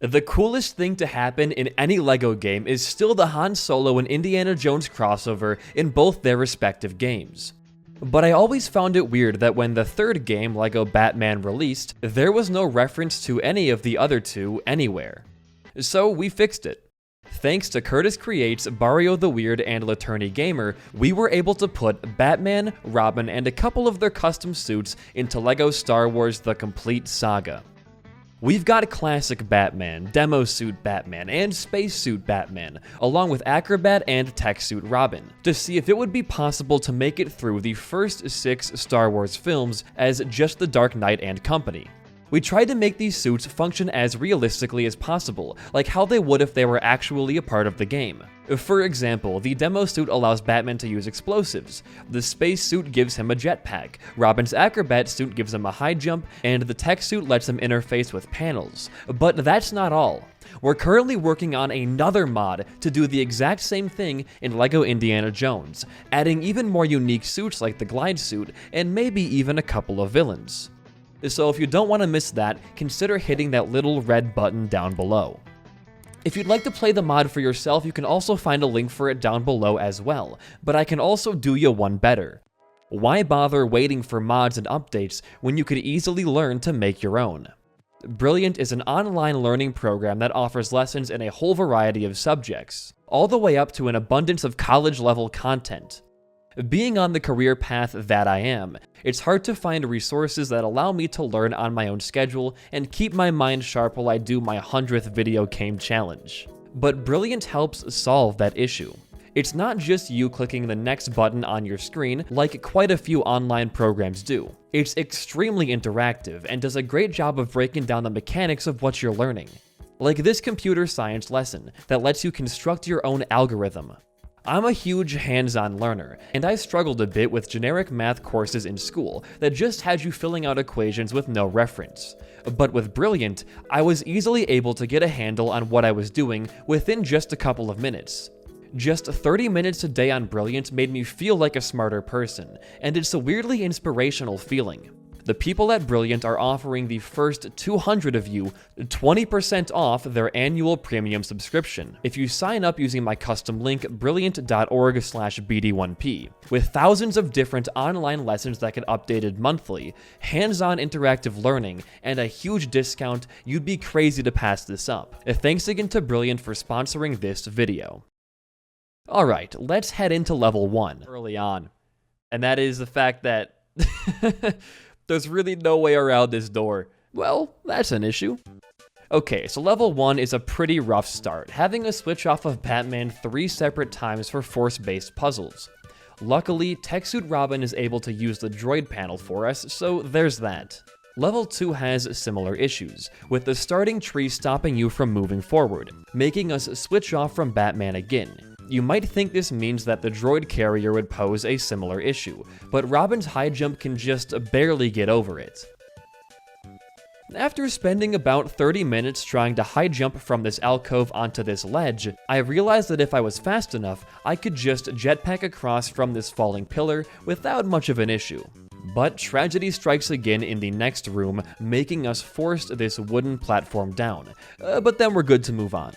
The coolest thing to happen in any LEGO game is still the Han Solo and Indiana Jones crossover in both their respective games. But I always found it weird that when the third game, LEGO Batman, released, there was no reference to any of the other two anywhere. So we fixed it. Thanks to Curtis Creates, Barrio the Weird, and Laterni Gamer, we were able to put Batman, Robin, and a couple of their custom suits into LEGO Star Wars The Complete Saga. We've got Classic Batman, Demo Suit Batman, and Space Suit Batman, along with Acrobat and Tech Suit Robin, to see if it would be possible to make it through the first 6 Star Wars films as just the Dark Knight and company. We tried to make these suits function as realistically as possible, like how they would if they were actually a part of the game. For example, the demo suit allows Batman to use explosives, the space suit gives him a jetpack, Robin's acrobat suit gives him a high jump, and the tech suit lets him interface with panels. But that's not all. We're currently working on another mod to do the exact same thing in LEGO Indiana Jones, adding even more unique suits like the glide suit, and maybe even a couple of villains. So if you don't want to miss that, consider hitting that little red button down below. If you'd like to play the mod for yourself, you can also find a link for it down below as well, but I can also do you one better. Why bother waiting for mods and updates when you could easily learn to make your own? Brilliant is an online learning program that offers lessons in a whole variety of subjects, all the way up to an abundance of college-level content. Being on the career path that I am, it's hard to find resources that allow me to learn on my own schedule and keep my mind sharp while I do my 100th video game challenge. But Brilliant helps solve that issue. It's not just you clicking the next button on your screen like quite a few online programs do. It's extremely interactive and does a great job of breaking down the mechanics of what you're learning. Like this computer science lesson that lets you construct your own algorithm. I'm a huge hands-on learner, and I struggled a bit with generic math courses in school that just had you filling out equations with no reference. But with Brilliant, I was easily able to get a handle on what I was doing within just a couple of minutes. Just 30 minutes a day on Brilliant made me feel like a smarter person, and it's a weirdly inspirational feeling. The people at Brilliant are offering the first 200 of you 20% off their annual premium subscription if you sign up using my custom link brilliant.org/bd1p. With thousands of different online lessons that get updated monthly, hands-on interactive learning, and a huge discount, you'd be crazy to pass this up. Thanks again to Brilliant for sponsoring this video. Alright, let's head into level 1 early on, and that is the fact that there's really no way around this door. Well, that's an issue. Okay, so level 1 is a pretty rough start, having us switch off of Batman 3 separate times for force-based puzzles. Luckily, Tech Suit Robin is able to use the droid panel for us, so there's that. Level 2 has similar issues, with the starting tree stopping you from moving forward, making us switch off from Batman again. You might think this means that the droid carrier would pose a similar issue, but Robin's high jump can just barely get over it. After spending about 30 minutes trying to high jump from this alcove onto this ledge, I realized that if I was fast enough, I could just jetpack across from this falling pillar without much of an issue. But tragedy strikes again in the next room, making us force this wooden platform down, but then we're good to move on.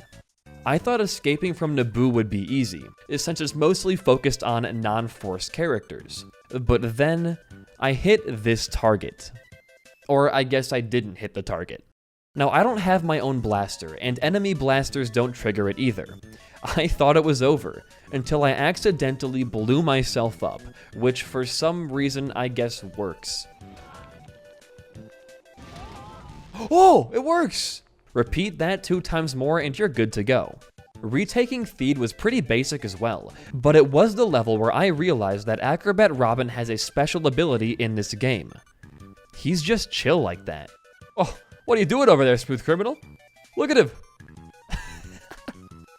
I thought escaping from Naboo would be easy, since it's mostly focused on non-Force characters. But then, I hit this target. Or I guess I didn't hit the target. Now, I don't have my own blaster, and enemy blasters don't trigger it either. I thought it was over, until I accidentally blew myself up, which for some reason I guess works. Oh, it works! Repeat that 2 times more and you're good to go. Retaking Theed was pretty basic as well, but it was the level where I realized that Acrobat Robin has a special ability in this game. He's just chill like that. Oh, what are you doing over there, smooth criminal? Look at him!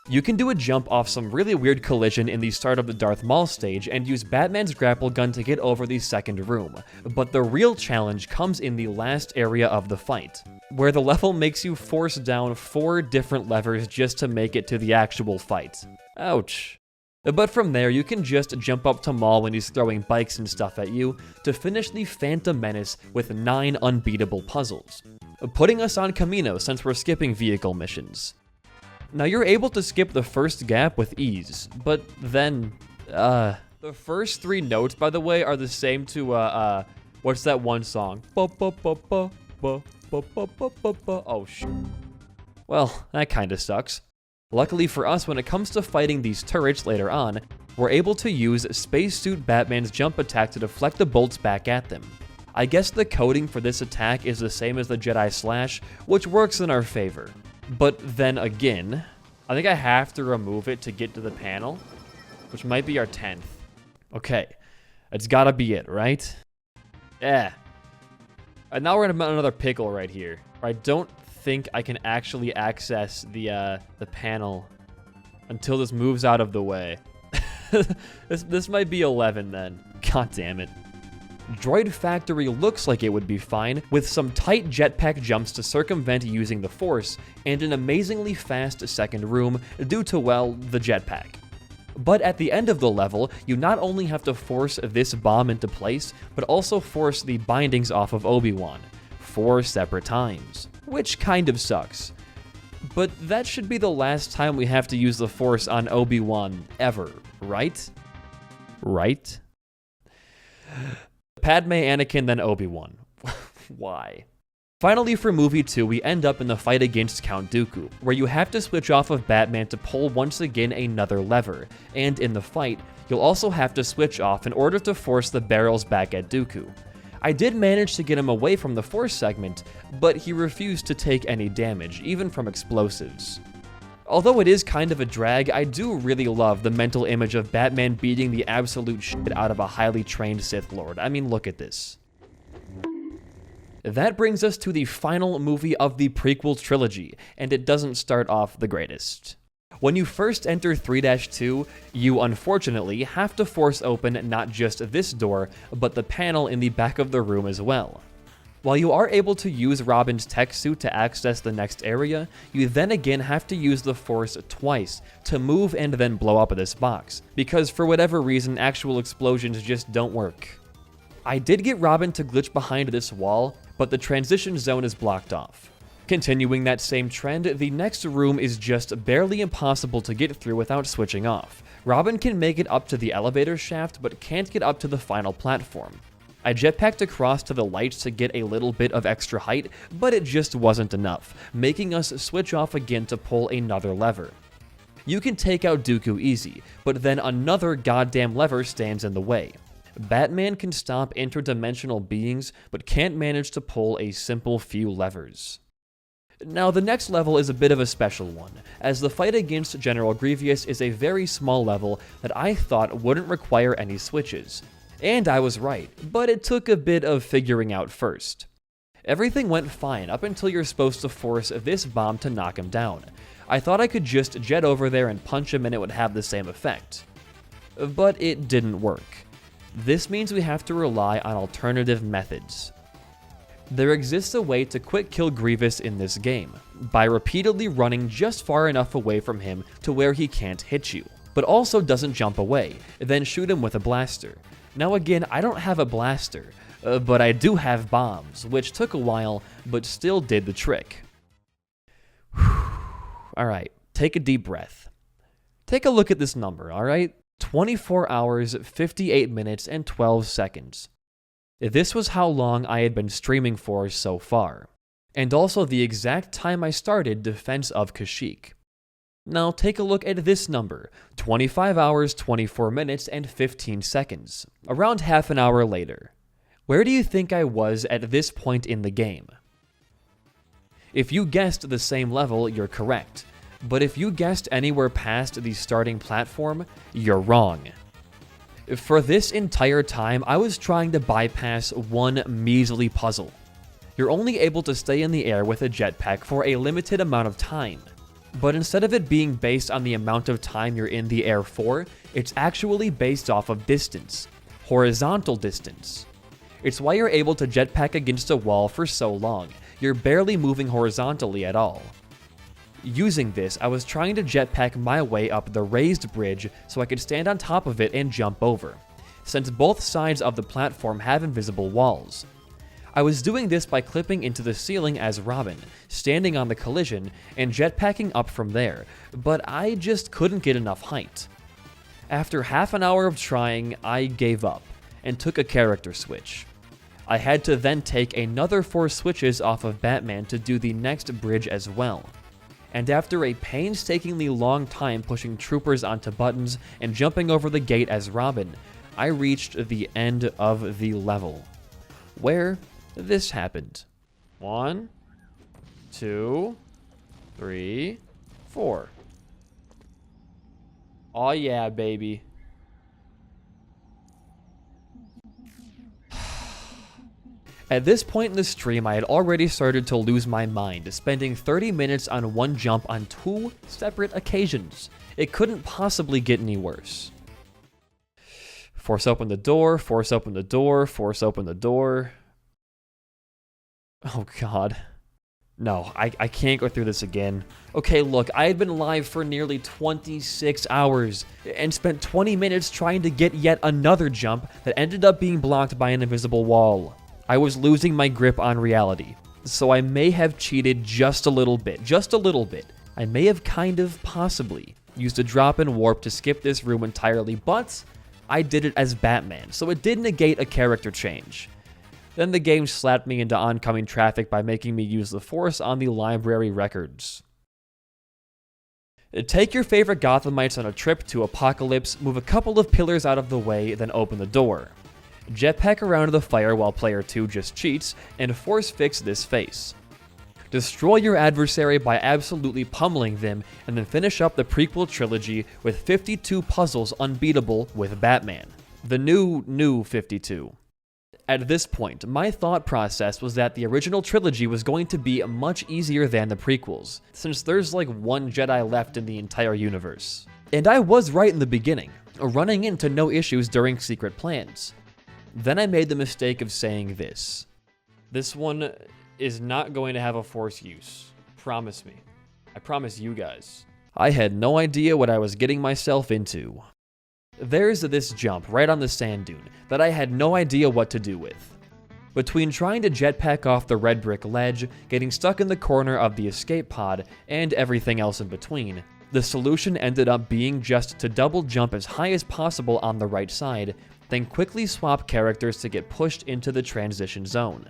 You can do a jump off some really weird collision in the start of the Darth Maul stage and use Batman's grapple gun to get over the second room, but the real challenge comes in the last area of the fight, where the level makes you force down 4 different levers just to make it to the actual fight. Ouch. But from there, you can just jump up to Maul when he's throwing bikes and stuff at you to finish the Phantom Menace with 9 unbeatable puzzles. putting us on Camino since we're skipping vehicle missions. Now you're able to skip the first gap with ease, but then, the first 3 notes, by the way, are the same to, what's that one song? Oh, shit. Well, that kinda sucks. Luckily for us, when it comes to fighting these turrets later on, we're able to use Spacesuit Batman's jump attack to deflect the bolts back at them. I guess the coding for this attack is the same as the Jedi Slash, which works in our favor. But then again, I think I have to remove it to get to the panel, which might be our 10th. Okay, that's gotta be it, right? Yeah. And now we're in another pickle right here. I don't think I can actually access the panel until this moves out of the way. This might be 11 then. God damn it. Droid Factory looks like it would be fine, with some tight jetpack jumps to circumvent using the Force, and an amazingly fast second room due to, well, the jetpack. But at the end of the level, you not only have to force this bomb into place, but also force the bindings off of Obi-Wan 4 separate times, which kind of sucks. But that should be the last time we have to use the Force on Obi-Wan ever, right? Right? Padme, Anakin, then Obi-Wan. Why? Finally, for movie 2, we end up in the fight against Count Dooku, where you have to switch off of Batman to pull once again another lever, and in the fight, you'll also have to switch off in order to force the barrels back at Dooku. I did manage to get him away from the Force segment, but he refused to take any damage, even from explosives. Although it is kind of a drag, I do really love the mental image of Batman beating the absolute shit out of a highly trained Sith Lord. I mean, look at this. That brings us to the final movie of the prequel trilogy, and it doesn't start off the greatest. When you first enter 3-2, you unfortunately have to force open not just this door, but the panel in the back of the room as well. While you are able to use Robin's tech suit to access the next area, you then again have to use the Force twice to move and then blow up this box, because for whatever reason actual explosions just don't work. I did get Robin to glitch behind this wall, but the transition zone is blocked off. Continuing that same trend, the next room is just barely impossible to get through without switching off. Robin can make it up to the elevator shaft, but can't get up to the final platform. I jetpacked across to the lights to get a little bit of extra height, but it just wasn't enough, making us switch off again to pull another lever. You can take out Dooku easy, but then another goddamn lever stands in the way. Batman can stop interdimensional beings, but can't manage to pull a simple few levers. Now, the next level is a bit of a special one, as the fight against General Grievous is a very small level that I thought wouldn't require any switches. And I was right, but it took a bit of figuring out first. Everything went fine up until you're supposed to force this bomb to knock him down. I thought I could just jet over there and punch him and it would have the same effect. But it didn't work. This means we have to rely on alternative methods. There exists a way to quick kill Grievous in this game, by repeatedly running just far enough away from him to where he can't hit you, but also doesn't jump away, then shoot him with a blaster. Now again, I don't have a blaster, but I do have bombs, which took a while, but still did the trick. Alright, take a deep breath. Take a look at this number, alright? 24 hours, 58 minutes, and 12 seconds. This was how long I had been streaming for so far, and also the exact time I started Defense of Kashyyyk. Now take a look at this number, 25 hours, 24 minutes, and 15 seconds, around half an hour later. Where do you think I was at this point in the game? If you guessed the same level, you're correct, but if you guessed anywhere past the starting platform, you're wrong. For this entire time, I was trying to bypass one measly puzzle. You're only able to stay in the air with a jetpack for a limited amount of time. But instead of it being based on the amount of time you're in the air for, it's actually based off of distance. Horizontal distance. It's why you're able to jetpack against a wall for so long. You're barely moving horizontally at all. Using this, I was trying to jetpack my way up the raised bridge so I could stand on top of it and jump over, since both sides of the platform have invisible walls. I was doing this by clipping into the ceiling as Robin, standing on the collision, and jetpacking up from there, but I just couldn't get enough height. After half an hour of trying, I gave up, and took a character switch. I had to then take another 4 switches off of Batman to do the next bridge as well. And after a painstakingly long time pushing troopers onto buttons and jumping over the gate as Robin, I reached the end of the level, where this happened. 1, 2, 3, 4. Oh yeah, baby. At this point in the stream, I had already started to lose my mind, spending 30 minutes on one jump on 2 separate occasions. It couldn't possibly get any worse. Force open the door, force open the door, force open the door. Oh god. No, I can't go through this again. Okay, look, I had been live for nearly 26 hours and spent 20 minutes trying to get yet another jump that ended up being blocked by an invisible wall. I was losing my grip on reality, so I may have cheated just a little bit. I may have possibly used a drop and warp to skip this room entirely, but I did it as Batman, so it did negate a character change. Then the game slapped me into oncoming traffic by making me use the Force on the library records. Take your favorite Gothamites on a trip to Apocalypse, move a couple of pillars out of the way, then open the door. Jetpack around the fire while player 2 just cheats, and force fix this face. Destroy your adversary by absolutely pummeling them, and then finish up the prequel trilogy with 52 puzzles unbeatable with Batman. The new 52. At this point, my thought process was that the original trilogy was going to be much easier than the prequels, since there's like 1 Jedi left in the entire universe. And I was right in the beginning, running into no issues during secret plans. Then I made the mistake of saying this. This one is not going to have a force use. Promise me. I promise you guys. I had no idea what I was getting myself into. There's this jump right on the sand dune that I had no idea what to do with. Between trying to jetpack off the red brick ledge, getting stuck in the corner of the escape pod, and everything else in between, the solution ended up being just to double jump as high as possible on the right side, then quickly swap characters to get pushed into the transition zone.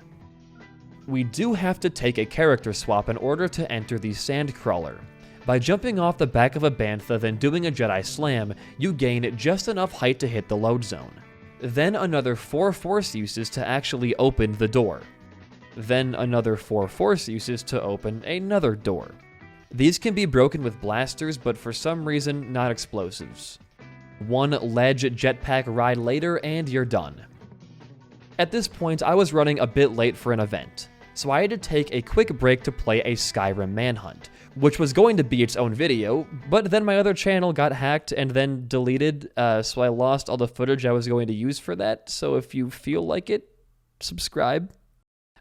We do have to take a character swap in order to enter the Sandcrawler. By jumping off the back of a Bantha then doing a Jedi Slam, you gain just enough height to hit the load zone. Then another 4 force uses to actually open the door. Then another 4 force uses to open another door. These can be broken with blasters, but for some reason not explosives. 1 ledge jetpack ride later and you're done. At this point, I was running a bit late for an event, so I had to take a quick break to play a Skyrim manhunt, which was going to be its own video, but then my other channel got hacked and then deleted, so I lost all the footage I was going to use for that, so if you feel like it, subscribe.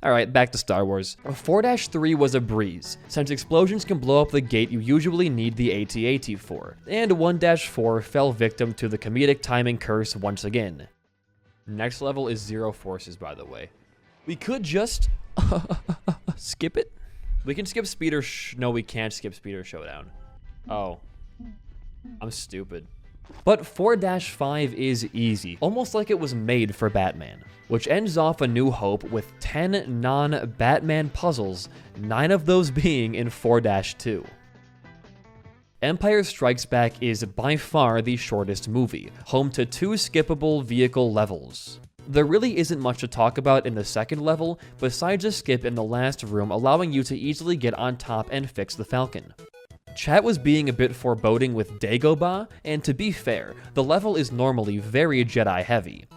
Alright, back to Star Wars. 4-3 was a breeze, since explosions can blow up the gate you usually need the AT-AT for, and 1-4 fell victim to the comedic timing curse once again. Next level is 0 forces, by the way. We could just skip it? We can skip Speeder no, we can't skip Speeder Showdown. Oh. I'm stupid. But 4-5 is easy, almost like it was made for Batman, which ends off A New Hope with 10 non-Batman puzzles, 9 of those being in 4-2. Empire Strikes Back is by far the shortest movie, home to 2 skippable vehicle levels. There really isn't much to talk about in the second level, besides a skip in the last room allowing you to easily get on top and fix the Falcon. Chat was being a bit foreboding with Dagobah, and to be fair, the level is normally very Jedi heavy.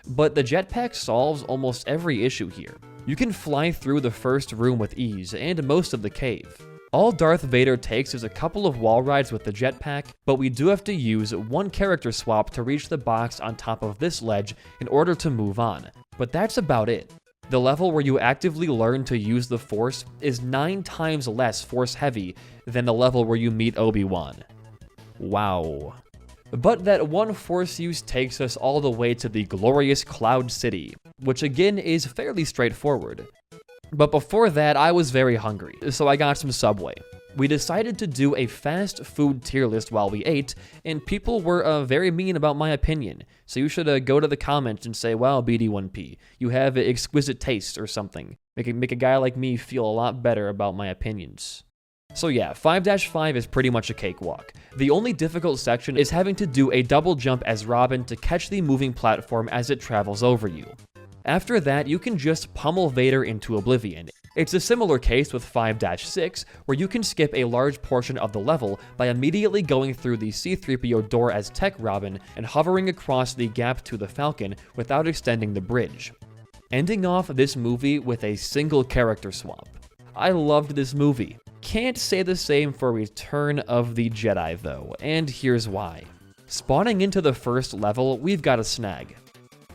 But the jetpack solves almost every issue here. You can fly through the first room with ease, and most of the cave. All Darth Vader takes is a couple of wall rides with the jetpack, but we do have to use 1 character swap to reach the box on top of this ledge in order to move on. But that's about it. The level where you actively learn to use the Force is 9 times less Force heavy than the level where you meet Obi-Wan. Wow. But that 1 Force use takes us all the way to the glorious Cloud City, which again is fairly straightforward. But before that, I was very hungry, so I got some Subway. We decided to do a fast food tier list while we ate, and people were very mean about my opinion. So you should go to the comments and say, wow, BD1P, you have exquisite taste or something. Make a guy like me feel a lot better about my opinions. So yeah, 5-5 is pretty much a cakewalk. The only difficult section is having to do a double jump as Robin to catch the moving platform as it travels over you. After that, you can just pummel Vader into oblivion. It's a similar case with 5-6, where you can skip a large portion of the level by immediately going through the C-3PO door as Tech Robin and hovering across the gap to the Falcon without extending the bridge. Ending off this movie with a single character swap. I loved this movie. Can't say the same for Return of the Jedi though, and here's why. Spawning into the first level, we've got a snag.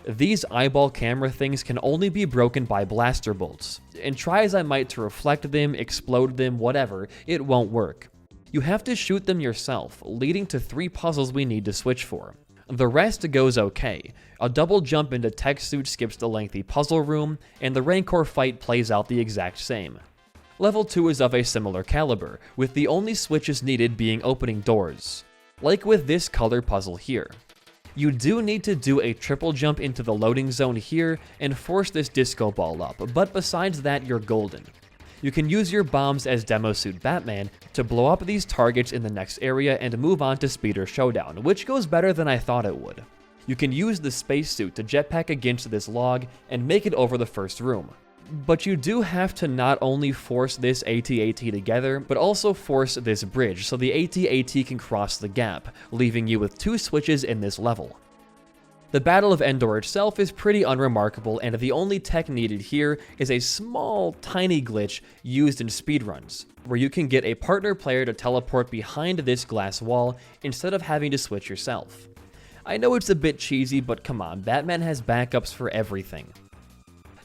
These eyeball camera things can only be broken by blaster bolts, and try as I might to reflect them, explode them, whatever, it won't work. You have to shoot them yourself, leading to 3 puzzles we need to switch for. The rest goes okay. A double jump into tech suit skips the lengthy puzzle room, and the Rancor fight plays out the exact same. Level 2 is of a similar caliber, with the only switches needed being opening doors. Like with this color puzzle here. You do need to do a triple jump into the loading zone here and force this disco ball up, but besides that, you're golden. You can use your bombs as Demo Suit Batman to blow up these targets in the next area and move on to Speeder Showdown, which goes better than I thought it would. You can use the spacesuit to jetpack against this log and make it over the first room. But you do have to not only force this AT-AT together, but also force this bridge so the AT-AT can cross the gap, leaving you with 2 switches in this level. The Battle of Endor itself is pretty unremarkable, and the only tech needed here is a small, tiny glitch used in speedruns, where you can get a partner player to teleport behind this glass wall instead of having to switch yourself. I know it's a bit cheesy, but come on, Batman has backups for everything.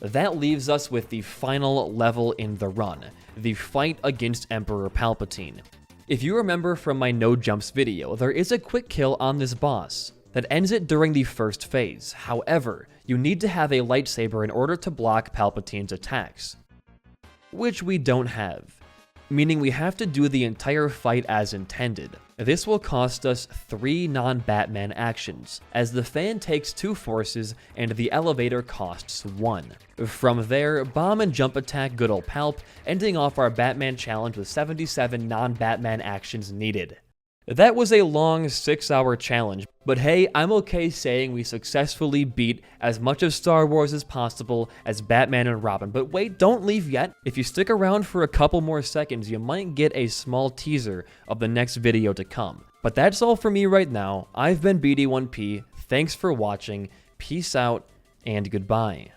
That leaves us with the final level in the run, the fight against Emperor Palpatine. If you remember from my no jumps video, there is a quick kill on this boss that ends it during the first phase. However, you need to have a lightsaber in order to block Palpatine's attacks, which we don't have, meaning we have to do the entire fight as intended. This will cost us 3 non-Batman actions, as the fan takes 2 forces and the elevator costs 1. From there, bomb and jump attack good ol' Palp, ending off our Batman challenge with 77 non-Batman actions needed. That was a long 6-hour challenge, but hey, I'm okay saying we successfully beat as much of Star Wars as possible as Batman and Robin. But wait, don't leave yet. If you stick around for a couple more seconds, you might get a small teaser of the next video to come. But that's all for me right now. I've been BD1P. Thanks for watching. Peace out and goodbye.